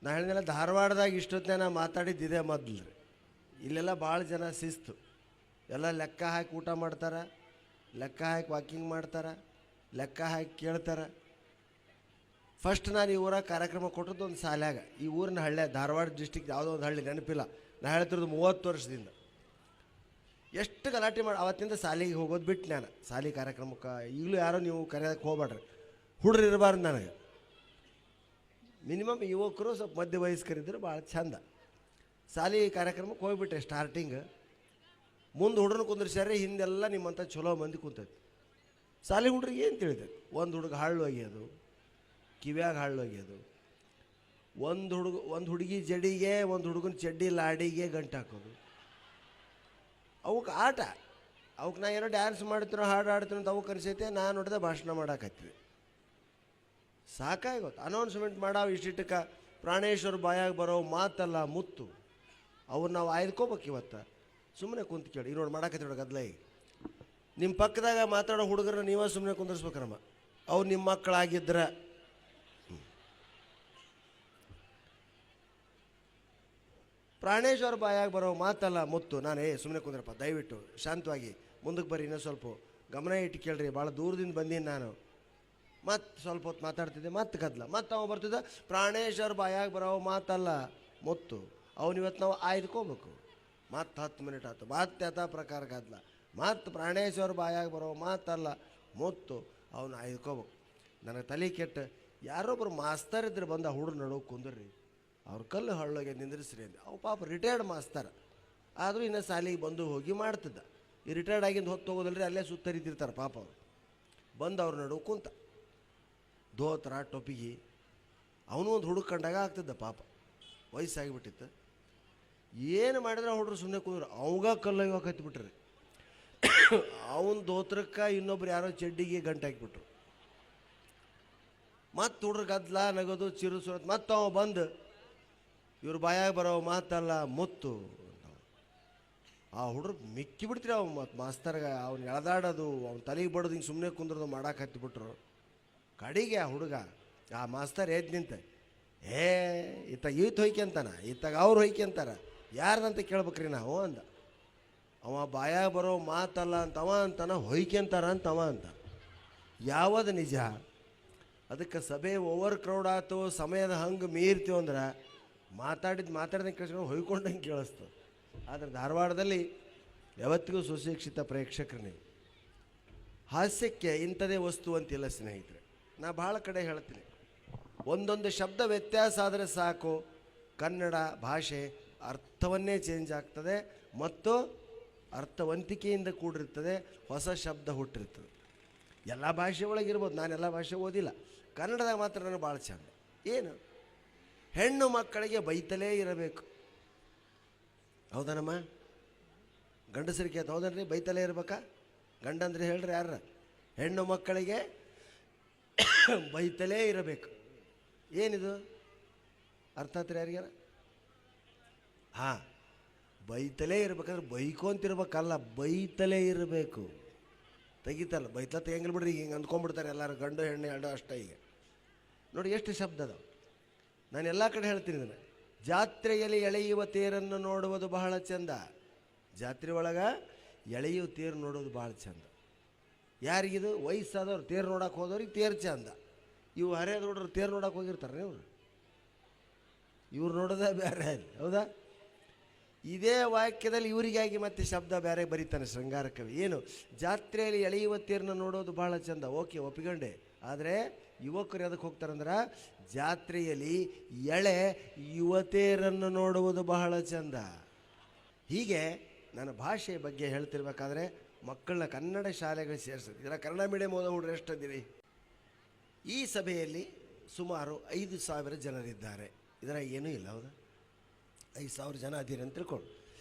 ನಾ ಹೇಳಿದ್ನೆಲ್ಲ ಧಾರವಾಡದಾಗ ಇಷ್ಟೊತ್ತನೇ ನಾ ಮಾತಾಡಿದ್ದಿದೆ ಮೊದಲು ರೀ. ಇಲ್ಲೆಲ್ಲ ಭಾಳ ಜನ ಶಿಸ್ತು, ಎಲ್ಲ ಲೆಕ್ಕ ಹಾಕಿ ಊಟ ಮಾಡ್ತಾರೆ, ಲೆಕ್ಕ ಹಾಕಿ ವಾಕಿಂಗ್ ಮಾಡ್ತಾರೆ, ಲೆಕ್ಕ ಹಾಕಿ ಕೇಳ್ತಾರೆ. ಫಸ್ಟ್ ನಾನು ಈ ಊರಾಗ ಕಾರ್ಯಕ್ರಮ ಕೊಟ್ಟದ್ದು ಒಂದು ಶಾಲ್ಯಾಗ, ಈ ಊರಿನ ಹಳ್ಳಿ, ಧಾರವಾಡ ಡಿಸ್ಟಿಕ್ ಯಾವುದೋ ಒಂದು ಹಳ್ಳಿ ನೆನಪಿಲ್ಲ, ನಾ ಹೇಳ್ತಿರೋದು 30 ವರ್ಷದಿಂದ. ಎಷ್ಟು ಗಲಾಟೆ ಮಾಡಿ ಅವತ್ತಿಂದ ಶಾಲೆಗೆ ಹೋಗೋದು ಬಿಟ್ಟು ನಾನು, ಶಾಲೆ ಕಾರ್ಯಕ್ರಮಕ್ಕೆ ಈಗಲೂ ಯಾರೋ ನೀವು ಕರೆಯೋಕ್ಕೆ ಹೋಗ್ಬೇಡ್ರಿ, ಹುಡ್ರು ಇರಬಾರ್ದು ನನಗೆ. ಮಿನಿಮಮ್ ಯುವಕರು ಸ್ವಲ್ಪ ಮಧ್ಯ ವಯಸ್ಕರಿದ್ದರು ಭಾಳ ಚಂದ. ಶಾಲೆ ಕಾರ್ಯಕ್ರಮಕ್ಕೆ ಹೋಗ್ಬಿಟ್ಟೆ ಸ್ಟಾರ್ಟಿಂಗ್, ಮುಂದೆ ಹುಡ್ರನ್ನ ಕುಂದ್ರಿಸ್ಯಾರೆ, ಹಿಂದೆಲ್ಲ ನಿಮ್ಮಂಥ ಚಲೋ ಮಂದಿ ಕುಂತೈತಿ. ಶಾಲೆ ಹುಡ್ರಿಗೆ ಏನು ತಿಳಿತೈತಿ? ಒಂದು ಹುಡುಗ ಹಾಳು ಒಗ್ಯೋದು, ಕಿವ್ಯಾಗ ಹಾಳು ಒಗ್ಯೋದು, ಒಂದು ಹುಡುಗಿ ಜಡಿಗೆ ಒಂದು ಹುಡುಗನ ಚಡ್ಡಿ ಲಾಡಿಗೆ ಗಂಟು ಹಾಕೋದು. ಅವಕ್ಕೆ ಆಟ, ಅವಕ್ಕೆ ನಾ ಏನೋ ಡ್ಯಾನ್ಸ್ ಮಾಡ್ತೀನೋ ಹಾಡು ಆಡ್ತೀನೋ ಅಂತ ಅವಕ್ಕೆ ಅನಿಸೈತೆ. ನಾನು ನೋಡಿದೆ ಭಾಷಣ ಮಾಡಾಕತ್ತೀವಿ, ಸಾಕಾಗೋತ್ತು. ಅನೌನ್ಸ್ಮೆಂಟ್ ಮಾಡಾವ ಇಷ್ಟಿಟ್ಟಕ್ಕೆ ಪ್ರಾಣೇಶ್ವರ ಬಾಯಾಗ ಬರೋ ಮಾತಲ್ಲ ಮುತ್ತು, ಅವ್ರು ನಾವು ಆಯ್ದುಕೋಬೇಕು. ಇವತ್ತು ಸುಮ್ಮನೆ ಕುಂತು ಕೇಳಿ, ಈಗ ನೋಡಿ ಮಾಡಾಕತ್ತಿ ನೋಡಿ ಗದ್ಲ. ಈಗ ನಿಮ್ಮ ಪಕ್ಕದಾಗ ಮಾತಾಡೋ ಹುಡುಗರನ್ನ ನೀವೇ ಸುಮ್ಮನೆ ಕುಂದರ್ಸ್ಬೇಕಮ್ಮ, ಅವ್ರು ನಿಮ್ಮ ಮಕ್ಕಳಾಗಿದ್ರೆ. ಪ್ರಾಣೇಶ್ವರ ಬಾಯಾಗ ಬರೋ ಮಾತಲ್ಲ ಮುತ್ತು. ನಾನು ಸುಮ್ಮನೆ ಕುಂದ್ರಪ್ಪ, ದಯವಿಟ್ಟು ಶಾಂತವಾಗಿ ಮುಂದಕ್ಕೆ ಬರ್ರಿ, ಇನ್ನೂ ಸ್ವಲ್ಪ ಗಮನ ಇಟ್ಟು ಕೇಳ್ರಿ, ಭಾಳ ದೂರದಿಂದ ಬಂದೀನಿ ನಾನು. ಮತ್ತು ಸ್ವಲ್ಪ ಹೊತ್ತು ಮಾತಾಡ್ತಿದ್ದೆ, ಮತ್ತೆ ಗದ್ಲ, ಮತ್ತು ಅವ ಬರ್ತಿದ್ದ, ಪ್ರಾಣೇಶ್ವರ ಬಾಯಾಗ ಬರೋ ಮಾತಲ್ಲ ಮುತ್ತು, ಅವನು ಇವತ್ತು ನಾವು ಆಯ್ದುಕೋಬೇಕು. ಮತ್ತು 10 ಮಿನಿಟ್ ಆಯ್ತು, ಮತ್ತೆ ಯಥಾ ಪ್ರಕಾರ ಗದ್ಲ, ಮತ್ತು ಪ್ರಾಣೇಶ್ವರ ಬಾಯಾಗ ಬರೋ ಮಾತಲ್ಲ ಮುತ್ತು, ಅವನು ಆಯ್ದುಕೋಬೇಕು. ನನಗೆ ತಲೆ ಕೆಟ್ಟು ಯಾರೊಬ್ಬರು ಮಾಸ್ತರ್ ಇದ್ರೆ ಬಂದು ಆ ಹುಡುಗ ನಡುವೆ ಕುಂದ್ರಿ, ಅವ್ರ ಕಲ್ಲು ಹಳ್ಳೋಗೆ ನಿಂದ್ರಿಸ್ರಿ ಅಂದೆ. ಅವು ಪಾಪ ರಿಟೈರ್ಡ್ ಮಾಸ್ತರ, ಆದರೂ ಇನ್ನೂ ಶಾಲೆಗೆ ಬಂದು ಹೋಗಿ ಮಾಡ್ತಿದ್ದ. ಈ ರಿಟೈರ್ಡ್ ಆಗಿಂದ ಹೊತ್ತು ಹೋಗೋದಲ್ರಿ, ಅಲ್ಲೇ ಸುತ್ತರಿತಿರ್ತಾರೆ ಪಾಪ ಅವರು. ಬಂದು ಅವ್ರ ನಡುವೆ ಕುಂತ, ಧೋತ್ರ ಟೊಪಿಗೆ, ಅವನು ಒಂದು ಹುಡುಗ ಕಂಡಾಗ ಆಗ್ತಿದ್ದ ಪಾಪ, ವಯಸ್ಸಾಗಿಬಿಟ್ಟಿತ್ತು. ಏನು ಮಾಡಿದ್ರೆ ಹುಡುಗರು ಸುಮ್ಮನೆ ಕುಂದ್ರು, ಅವಾಗ ಕಲ್ಲಾಗ ಕತ್ತಿಬಿಟ್ರಿ. ಅವನ ಧೋತ್ರಕ್ಕೆ ಇನ್ನೊಬ್ರು ಯಾರೋ ಚಡ್ಡಿಗೆ ಗಂಟು ಹಾಕಿಬಿಟ್ರು. ಮತ್ತು ಹುಡ್ರು ಗದ್ಲ ನಗೋದು ಚಿರು ಸುರತ್. ಮತ್ತು ಅವ ಬಂದು ಇವ್ರ ಬಾಯಾಗ ಬರೋ ಮಾತಲ್ಲ ಮುತ್ತು, ಆ ಹುಡ್ರು ಮಿಕ್ಕಿ ಬಿಡ್ತೀರಿ. ಅವ್ ಮತ್ತು ಮಾಸ್ತರ್ಗೆ ಅವ್ನು ಎಳೆದಾಡೋದು, ಅವ್ನು ತಲೆಗೆ ಬಡೋದು, ಹಿಂಗೆ ಸುಮ್ಮನೆ ಕುಂದ್ರದು ಮಾಡಕ್ಕೆ ಹತ್ತಿಬಿಟ್ರು. ಕಡೆಗೆ ಆ ಹುಡುಗ, ಆ ಮಾಸ್ತರ್ ಎದ್ದು ನಿಂತ, ಇತ್ತಾಗ ಈತ ಹೊಯ್ಕೊಂತಾನ, ಇತ್ತಾಗ ಅವ್ರು ಹೊಯ್ಕೊಂತಾರ, ಯಾರ್ದಂತ ಕೇಳ್ಬೇಕ್ರಿ ನಾವು ಅಂದ. ಅವ ಬಾಯಾಗ ಬರೋ ಮಾತಲ್ಲ ಅಂತ ಅವ ಅಂತಾನ, ಹೊಯ್ಕೊಂತಾರ ಅಂತ ಅವ ಅಂತ. ಯಾವುದು ನಿಜ? ಅದಕ್ಕೆ ಸಭೆ ಓವರ್ ಕ್ರೌಡ್ ಆಯ್ತು, ಸಮಯದ ಹಂಗೆ ಮೀರ್ತೀವಿ ಅಂದ್ರೆ ಮಾತಾಡ್ದಂಗೆ ಕೇಳಿಸ್ಕೊಂಡು ಹೊಯ್ಕೊಂಡಂಗೆ ಕೇಳಿಸ್ತದೆ. ಆದರೆ ಧಾರವಾಡದಲ್ಲಿ ಯಾವತ್ತಿಗೂ ಸುಶಿಕ್ಷಿತ ಪ್ರೇಕ್ಷಕರು ನೀವು. ಹಾಸ್ಯಕ್ಕೆ ಇಂಥದೇ ವಸ್ತು ಅಂತಿಲ್ಲ ಸ್ನೇಹಿತರೆ. ನಾ ಭಾಳ ಕಡೆ ಹೇಳ್ತೀನಿ, ಒಂದೊಂದು ಶಬ್ದ ವ್ಯತ್ಯಾಸ ಆದರೆ ಸಾಕು, ಕನ್ನಡ ಭಾಷೆ ಅರ್ಥವನ್ನೇ ಚೇಂಜ್ ಆಗ್ತದೆ ಮತ್ತು ಅರ್ಥವಂತಿಕೆಯಿಂದ ಕೂಡಿರ್ತದೆ, ಹೊಸ ಶಬ್ದ ಹುಟ್ಟಿರ್ತದೆ. ಎಲ್ಲ ಭಾಷೆ ಒಳಗಿರ್ಬೋದು, ನಾನೆಲ್ಲ ಭಾಷೆ ಓದಿಲ್ಲ, ಕನ್ನಡದಾಗ ಮಾತ್ರ ನನಗೆ ಭಾಳ ಚಂದ. ಏನು, ಹೆಣ್ಣು ಮಕ್ಕಳಿಗೆ ಬೈತಲೇ ಇರಬೇಕು. ಹೌದನಮ್ಮ? ಗಂಡಸರಿಗೆ ಹೌದನ್ರಿ, ಬೈತಲೇ ಇರ್ಬೇಕಾ? ಗಂಡಂದ್ರೆ ಹೇಳ್ರಿ ಯಾರ? ಹೆಣ್ಣು ಮಕ್ಕಳಿಗೆ ಬೈತಲೇ ಇರಬೇಕು. ಏನಿದು ಅರ್ಥ ಆತ್ರಿ ಯಾರಿಗಾರ? ಹಾಂ, ಬೈತಲೇ ಇರ್ಬೇಕಂದ್ರೆ ಬೈಕೊಂತಿರ್ಬೇಕಲ್ಲ, ಬೈತಲೇ ಇರಬೇಕು. ತೆಗಿತಲ್ಲ, ಬೈತಲ ತೆಗಿಯಂಗಿಲ್ಲ ಬಿಡ್ರಿ, ಹಿಂಗೆ ಅಂದ್ಕೊಂಡ್ಬಿಡ್ತಾರೆ ಎಲ್ಲರೂ, ಗಂಡು ಹೆಣ್ಣು ಎರಡು ಅಷ್ಟೇ. ಈಗ ನೋಡಿ ಎಷ್ಟು ಶಬ್ದ ಅದಾವೆ. ನಾನು ಎಲ್ಲ ಕಡೆ ಹೇಳ್ತೀನಿ ಇದನ್ನು. ಜಾತ್ರೆಯಲ್ಲಿ ಎಳೆಯುವ ತೇರನ್ನು ನೋಡುವುದು ಬಹಳ ಚೆಂದ. ಜಾತ್ರೆ ಒಳಗೆ ಎಳೆಯುವ ತೇರು ನೋಡೋದು ಭಾಳ ಚೆಂದ. ಯಾರಿಗಿದು? ವಯಸ್ಸಾದವ್ರು ತೇರು ನೋಡೋಕೆ ಹೋದವ್ರಿಗೆ ತೇರು ಚೆಂದ. ಇವು ಹರಿಯದ ನೋಡ್ರಿ ತೇರು ನೋಡೋಕೆ ಹೋಗಿರ್ತಾರೆ ಇವ್ರು ನೋಡೋದೇ ಬೇರೆ. ಹೌದಾ? ಇದೇ ವಾಕ್ಯದಲ್ಲಿ ಇವರಿಗಾಗಿ ಮತ್ತೆ ಶಬ್ದ ಬೇರೆ ಬರೀತಾನೆ ಶೃಂಗಾರ ಕವಿ. ಏನು? ಜಾತ್ರೆಯಲ್ಲಿ ಎಳೆಯುವ ತೇರನ್ನ ನೋಡೋದು ಭಾಳ ಚೆಂದ. ಓಕೆ, ಒಪ್ಪಿಕೊಂಡೆ. ಆದರೆ ಯುವಕರು ಎದಕ್ಕೆ ಹೋಗ್ತಾರಂದ್ರೆ, ಜಾತ್ರೆಯಲ್ಲಿ ಎಳೆ ಯುವತಿಯರನ್ನು ನೋಡುವುದು ಬಹಳ ಚೆಂದ. ಹೀಗೆ ನನ್ನ ಭಾಷೆಯ ಬಗ್ಗೆ ಹೇಳ್ತಿರ್ಬೇಕಾದ್ರೆ ಮಕ್ಕಳನ್ನ ಕನ್ನಡ ಶಾಲೆಗಳು ಸೇರಿಸೋದು. ಇದರ ಕನ್ನಡ ಮೀಡಿಯಂ ಓದೋ ಹುಡುಗರು ಎಷ್ಟಿದ್ದೀರಿ? ಈ ಸಭೆಯಲ್ಲಿ ಸುಮಾರು 5,000 ಜನರಿದ್ದಾರೆ. ಇದರ ಏನೂ ಇಲ್ಲ, ಹೌದಾ? 5,000 ಜನ ಅದ್ದೀರಿ ಅಂತ ತಿಳ್ಕೊಂಡು.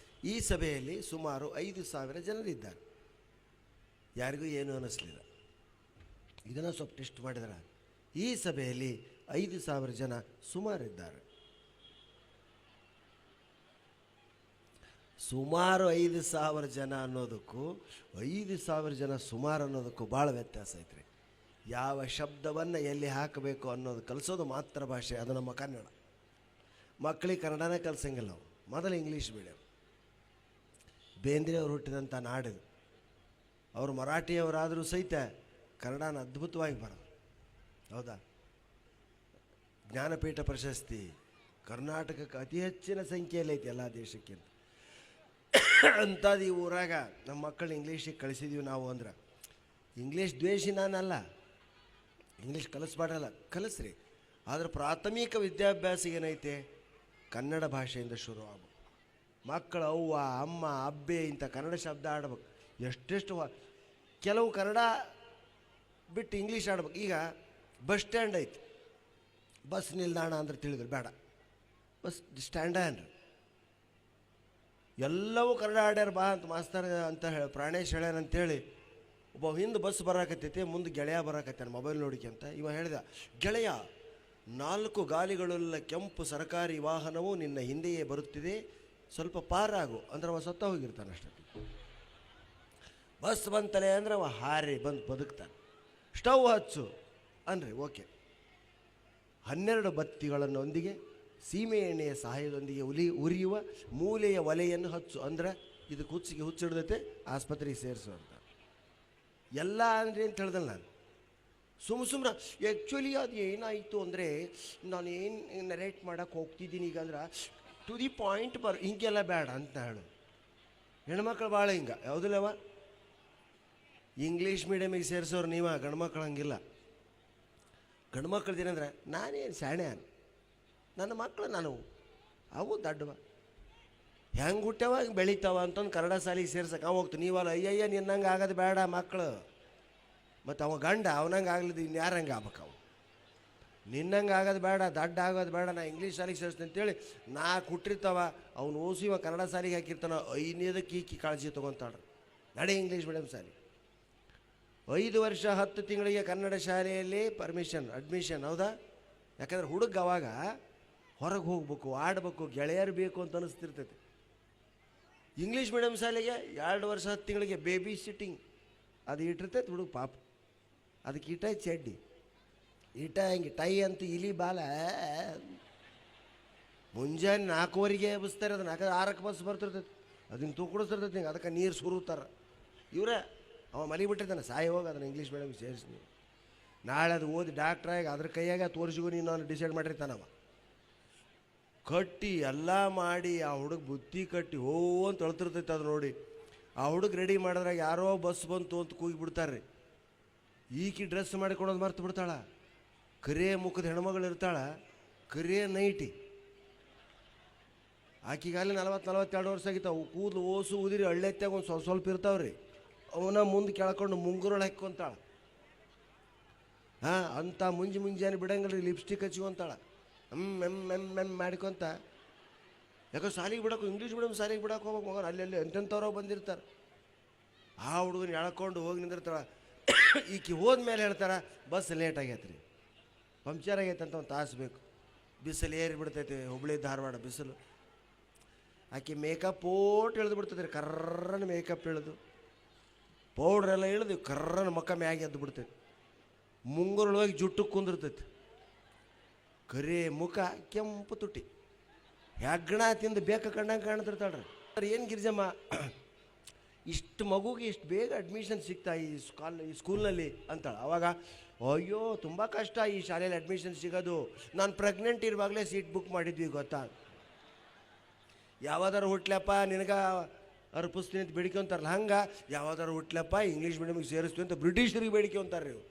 ಈ ಸಭೆಯಲ್ಲಿ ಸುಮಾರು 5,000 ಜನರಿದ್ದಾರೆ. ಯಾರಿಗೂ ಏನೂ ಅನ್ನಿಸ್ಲಿಲ್ಲ. ಇದನ್ನು ಸ್ವಲ್ಪ ಟೆಸ್ಟ್ ಮಾಡಿದ್ರೆ ಈ ಸಭೆಯಲ್ಲಿ 5,000 ಜನ ಸುಮಾರಿದ್ದಾರೆ. ಸುಮಾರು 5,000 ಜನ ಅನ್ನೋದಕ್ಕೂ 5,000 ಜನ ಸುಮಾರು ಅನ್ನೋದಕ್ಕೂ ಭಾಳ ವ್ಯತ್ಯಾಸ ಐತ್ರಿ. ಯಾವ ಶಬ್ದವನ್ನು ಎಲ್ಲಿ ಹಾಕಬೇಕು ಅನ್ನೋದು ಕಲಿಸೋದು ಮಾತೃ ಭಾಷೆ, ಅದು ನಮ್ಮ ಕನ್ನಡ. ಮಕ್ಕಳಿಗೆ ಕನ್ನಡನೇ ಕಲ್ಸಂಗಿಲ್ಲ ನಾವು, ಮೊದಲು ಇಂಗ್ಲೀಷ್ ಮೀಡಿಯಮ್. ಬೇಂದ್ರೆ ಅವರು ಹುಟ್ಟಿದಂಥ ನಾಡಿದು. ಅವರು ಮರಾಠಿಯವರಾದರೂ ಸಹಿತ ಕನ್ನಡನ ಅದ್ಭುತವಾಗಿ ಬರೋದು. ಹೌದಾ? ಜ್ಞಾನಪೀಠ ಪ್ರಶಸ್ತಿ ಕರ್ನಾಟಕಕ್ಕೆ ಅತಿ ಹೆಚ್ಚಿನ ಸಂಖ್ಯೆಯಲ್ಲಿ ಐತಿ ಎಲ್ಲ ದೇಶಕ್ಕಿಂತ. ಅಂಥದ್ದು ಈ ಊರಾಗ ನಮ್ಮ ಮಕ್ಕಳು ಇಂಗ್ಲೀಷಿಗೆ ಕಳಿಸಿದ್ದೀವಿ ನಾವು. ಅಂದ್ರೆ ಇಂಗ್ಲೀಷ್ ದ್ವೇಷಿ ನಾನಲ್ಲ, ಇಂಗ್ಲೀಷ್ ಕಲಿಸ್ಬಾರ್ದಲ್ಲ, ಕಲಿಸ್ರಿ. ಆದರೆ ಪ್ರಾಥಮಿಕ ವಿದ್ಯಾಭ್ಯಾಸ ಏನೈತೆ ಕನ್ನಡ ಭಾಷೆಯಿಂದ ಶುರು ಆಗ್ಬೇಕು. ಮಕ್ಕಳು ಅವ್ವ ಅಮ್ಮ ಅಬ್ಬೆ ಇಂಥ ಕನ್ನಡ ಶಬ್ದ ಆಡ್ಬೇಕು. ಎಷ್ಟೆಷ್ಟು ಕೆಲವು ಕನ್ನಡ ಬಿಟ್ಟು ಇಂಗ್ಲೀಷ್ ಆಡ್ಬೇಕು. ಈಗ ಬಸ್ ಸ್ಟ್ಯಾಂಡ್ ಐತಿ, ಬಸ್ ನಿಲ್ದಾಣ ಅಂದ್ರೆ ತಿಳಿದ್ರು ಬೇಡ, ಬಸ್ ಸ್ಟ್ಯಾಂಡ ಅನ್ರಿ. ಎಲ್ಲವೂ ಕನ್ನಡ ಆಡ್ಯಾರ ಬಾ ಅಂತ ಮಾಸ್ತರ್ ಅಂತ ಹೇಳಿ ಪ್ರಾಣೇಶ್ ಹೇಳ್ಯಾನ ಅಂತೇಳಿ ಒಬ್ಬ ಹಿಂದೆ ಬಸ್ ಬರಾಕತ್ತೈತಿ, ಮುಂದೆ ಗೆಳೆಯ ಬರಾಕತ್ತಾನ ಮೊಬೈಲ್ ನೋಡಿಕೆ ಇವ ಹೇಳಿದ, ಗೆಳೆಯ 4 ಗಾಲಿಗಳುಳ್ಳ ಕೆಂಪು ಸರ್ಕಾರಿ ವಾಹನವು ನಿನ್ನ ಹಿಂದೆಯೇ ಬರುತ್ತಿದೆ, ಸ್ವಲ್ಪ ಪಾರಾಗು ಅಂದ್ರೆ ಅವ ಸತ್ತ ಹೋಗಿರ್ತಾನೆ. ಅಷ್ಟೇ ಬಸ್ ಬಂತಲೆ ಅಂದ್ರೆ ಅವ ಹಾರಿ ಬಂದು ಬದುಕ್ತಾನೆ. ಸ್ಟವ್ ಹಚ್ಚು ಅನ್ರಿ, ಓಕೆ. 12 ಬತ್ತಿಗಳನ್ನೊಂದಿಗೆ ಸೀಮೆ ಎಣ್ಣೆಯ ಸಹಾಯದೊಂದಿಗೆ ಉರಿಯುವ ಮೂಲೆಯ ಒಲೆಯನ್ನು ಹಚ್ಚು ಅಂದ್ರೆ ಇದಕ್ಕೆ ಹುಚ್ಚಿಡ್ದೈತೆ, ಆಸ್ಪತ್ರೆಗೆ ಸೇರಿಸು ಅಂತ. ಎಲ್ಲ ಅಂದರೆ ಅಂತ ಹೇಳ್ದಲ್ಲ ನಾನು. ಸುಮ್ಮನೆ ಆ್ಯಕ್ಚುಲಿ ಅದು ಏನಾಯಿತು ಅಂದರೆ ನಾನೇನು ನರೇಟ್ ಮಾಡೋಕ್ಕೆ ಹೋಗ್ತಿದ್ದೀನಿ ಈಗ ಅಂದ್ರೆ ಟು ದಿ ಪಾಯಿಂಟ್ ಹಿಂಗೆಲ್ಲ ಬೇಡ ಅಂತ ಹೇಳು. ಹೆಣ್ಮಕ್ಳು ಭಾಳ ಹಿಂಗೆ ಯಾವುದಿಲ್ಲವ. ಇಂಗ್ಲೀಷ್ ಮೀಡಿಯಮಿಗೆ ಸೇರಿಸೋರು ನೀವು, ಗಂಡ್ಮಕ್ಳು ಹಂಗಿಲ್ಲ. ಗಂಡ್ಮಕ್ಳದ್ದು ಏನಂದ್ರೆ ನಾನೇನು ಶಾಣೆ, ನನ್ನ ಮಕ್ಕಳು ನಾನು ಅವು ದಡ್ಡವ ಹೆಂಗೆ ಹುಟ್ಟ್ಯಾವ ಹಿಂಗೆ ಬೆಳಿತಾವ ಅಂತಂದು ಕನ್ನಡ ಶಾಲೆಗೆ ಸೇರ್ಸಕ್ಕೆ ಅವ ಹೋಗ್ತು. ನೀವಲ್ಲ ಅಯ್ಯಯ್ಯ ನಿನ್ನಂಗೆ ಆಗೋದು ಬೇಡ ಮಕ್ಕಳು. ಮತ್ತು ಅವ ಗಂಡ ಅವನಂಗೆ ಆಗ್ಲಿದ್ದು ಇನ್ಯಾರಂಗೆ ಆಗ್ಬೇಕು. ಅವು ನಿನ್ನಂಗೆ ಆಗೋದು ಬೇಡ, ದಡ್ಡ ಆಗೋದು ಬೇಡ, ನಾ ಇಂಗ್ಲೀಷ್ ಶಾಲೆಗೆ ಸೇರಿಸ್ತೀನಿ ಅಂತೇಳಿ 4 ಹುಟ್ಟಿರ್ತಾವ ಅವ್ನು ಓಸಿವ ಕನ್ನಡ ಶಾಲೆಗೆ ಹಾಕಿರ್ತಾನ. 5ನೇದಕ್ಕೆ ಈಕಿ ಕಾಳಜಿ ತೊಗೊತಾಳ್ರಿ, ನಡೆ ಇಂಗ್ಲೀಷ್ ಮೀಡಿಯಮ್ ಶಾಲೆ. 5 ವರ್ಷ 10 ತಿಂಗಳಿಗೆ ಕನ್ನಡ ಶಾಲೆಯಲ್ಲಿ ಅಡ್ಮಿಷನ್. ಹೌದಾ? ಯಾಕಂದ್ರೆ ಹುಡುಗ ಅವಾಗ ಹೊರಗೆ ಹೋಗ್ಬೇಕು, ಆಡ್ಬೇಕು, ಗೆಳೆಯರು ಬೇಕು ಅಂತ ಅನಿಸ್ತಿರ್ತೈತಿ. ಇಂಗ್ಲೀಷ್ ಮೀಡಿಯಮ್ ಶಾಲೆಗೆ 2 ವರ್ಷ 10 ತಿಂಗಳಿಗೆ ಬೇಬಿ ಸಿಟ್ಟಿಂಗ್ ಅದು ಇಟ್ಟಿರ್ತೈತೆ ಹುಡುಗ ಪಾಪ. ಅದಕ್ಕೆ ಈಟ ಚಡ್ಡಿ ಈಟ ಹಿಂಗೆ ಟೈ ಅಂತ ಇಲಿ ಬಾಲ ಮುಂಜಾನೆ 4:15 ಎಬ್ಬಿಸ್ತಾರೆ. ಅದನ್ನು ಯಾಕಂದ್ರೆ 6ಕ್ಕೆ ಬಸ್ ಬರ್ತಿರ್ತೈತಿ, ಅದನ್ನು ತೂಕಡಿಸ್ತಿರ್ತೈತಿ. ಹಿಂಗೆ ಅದಕ್ಕೆ ನೀರು ಸುರುತ್ತಾರೆ ಇವರೇ. ಅವ ಮಲಿಬಿಟ್ಟಿರ್ತಾನೆ, ಸಾಯಿ ಹೋಗಿ ಅದನ್ನು ಇಂಗ್ಲೀಷ್ ಮೀಡಿಯಮ್ಗೆ ಸೇರಿಸಿ. ನಾಳೆ ಅದು ಓದಿ ಡಾಕ್ಟ್ರಾಗಿ ಅದ್ರ ಕೈಯಾಗ ತೋರಿಸಿಗೂ ನೀನು ನಾನು ಡಿಸೈಡ್ ಮಾಡಿರ್ತಾನವ. ಕಟ್ಟಿ ಎಲ್ಲ ಮಾಡಿ ಆ ಹುಡುಗ ಬುತ್ತಿ ಕಟ್ಟಿ ಹೋ ಅಂತ ಅಳ್ತಿರ್ತೈತೆ. ಅದು ನೋಡಿ ಆ ಹುಡುಗ ರೆಡಿ ಮಾಡಿದ್ರಾಗ ಯಾರೋ ಬಸ್ ಬಂತು ಅಂತ ಕೂಗಿ ಬಿಡ್ತಾರೆ. ಈಕಿ ಡ್ರೆಸ್ ಮಾಡಿಕೊಡೋದು ಮರ್ತು ಬಿಡ್ತಾಳ. ಕರಿಯ ಮುಖದ ಹೆಣ್ಮಗಳು ಇರ್ತಾಳ, ಕರಿಯ ನೈಟಿ. ಆಕಿಗಾಗಲೇ 40-42 ವರ್ಷ ಆಗಿತ್ತಾವ. ಕೂದಲು ಓಸು ಉದಿರಿ ಹಳ್ಳೆತ್ತಾಗ ಒಂದು ಸ್ವಲ್ಪ ಇರ್ತಾವ್ರಿ. ಅವನ ಮುಂದೆ ಕೆಳ್ಕೊಂಡು ಮುಂಗುರಳು ಹಾಕ್ಕೊಂತಾಳ. ಅಂಥ ಮುಂಜಾನೆ ಬಿಡಂಗಿಲ್ಲ, ಲಿಪ್ಸ್ಟಿಕ್ ಹಚ್ಕೊಂತಾಳ, ಎಮ್ ಮಾಡ್ಕೊತ. ಯಾಕೋ ಶಾಲೆಗೆ ಬಿಡೋಕೆ ಇಂಗ್ಲೀಷ್ ಮೀಡಿಯಮ್ ಶಾಲೆಗೆ ಬಿಡೋಕೆ ಹೋಗ್ಬೇಕು ಮಗನ. ಅಲ್ಲಿ ಎಂತೆಂಥವ್ರೋ ಬಂದಿರ್ತಾರೆ. ಆ ಹುಡುಗನ ಎಳ್ಕೊಂಡು ಹೋಗಿ ನಿಂದಿರ್ತಾಳೆ. ಈಕಿ ಹೋದ್ಮೇಲೆ ಹೇಳ್ತಾರೆ ಬಸ್ ಲೇಟ್ ಆಗೈತೆ ರೀ, ಪಂಕ್ಚರ್ ಆಗೈತೆ ಅಂತ ಒಂದು ತಾಸು ಬೇಕು. ಬಿಸಿಲು ಏರಿ ಬಿಡ್ತೈತಿ, ಹುಬ್ಳಿ ಧಾರವಾಡ ಬಿಸಿಲು. ಆಕೆ ಮೇಕಪ್ ಓಟ್ ಇಳಿದು ಬಿಡ್ತೈತೆ ರೀ, ಕರ್ರನ ಮೇಕಪ್ ಇಳಿದು ಪೌಡ್ರೆಲ್ಲ ಇಳಿದು ಕರ್ರನ ಮಕ್ಕ ಮ್ಯಾಗೆ ಎದ್ದು ಬಿಡ್ತೈತಿ. ಮುಂಗುರೊಳಗೆ ಜುಟ್ಟು ಕುಂದಿರ್ತೈತಿ, ಕರಿ ಮುಖ, ಕೆಂಪು ತುಟಿ, ಹೆಗ್ಗಣ ತಿಂದು ಬೇಕ ಕಂಡಂಗೆ ಕಾಣ್ತಿರ್ತಾಳ್ರಿ. ಏನು ಗಿರಿಜಮ್ಮ ಇಷ್ಟು ಮಗುಗೆ ಇಷ್ಟು ಬೇಗ ಅಡ್ಮಿಷನ್ ಸಿಗ್ತಾ ಈ ಸ್ಕೂಲ್ನಲ್ಲಿ ಅಂತಾಳೆ. ಅವಾಗ ಅಯ್ಯೋ ತುಂಬ ಕಷ್ಟ ಈ ಶಾಲೆಯಲ್ಲಿ ಅಡ್ಮಿಷನ್ ಸಿಗೋದು. ನಾನು ಪ್ರೆಗ್ನೆಂಟ್ ಇರುವಾಗಲೇ ಸೀಟ್ ಬುಕ್ ಮಾಡಿದ್ವಿ ಗೊತ್ತಾ. ಯಾವ್ದಾರು ಹುಟ್ಲಪ್ಪ ನಿನಗೆ ಅರ್ಪಿಸ್ತೀನಿ ಅಂತ ಬೇಡಿಕೆ ಅಂತಾರಲ್ಲ, ಹಂಗೆ ಯಾವ್ದಾರು ಹುಟ್ಲಪ್ಪ ಇಂಗ್ಲೀಷ್ ಮೀಡಿಯಮಿಗೆ ಸೇರಿಸ್ತೀವಿ ಅಂತ ಬ್ರಿಟಿಷರಿಗೆ ಬೇಡಿಕೆ ಅಂತಾರೆ. ನೀವು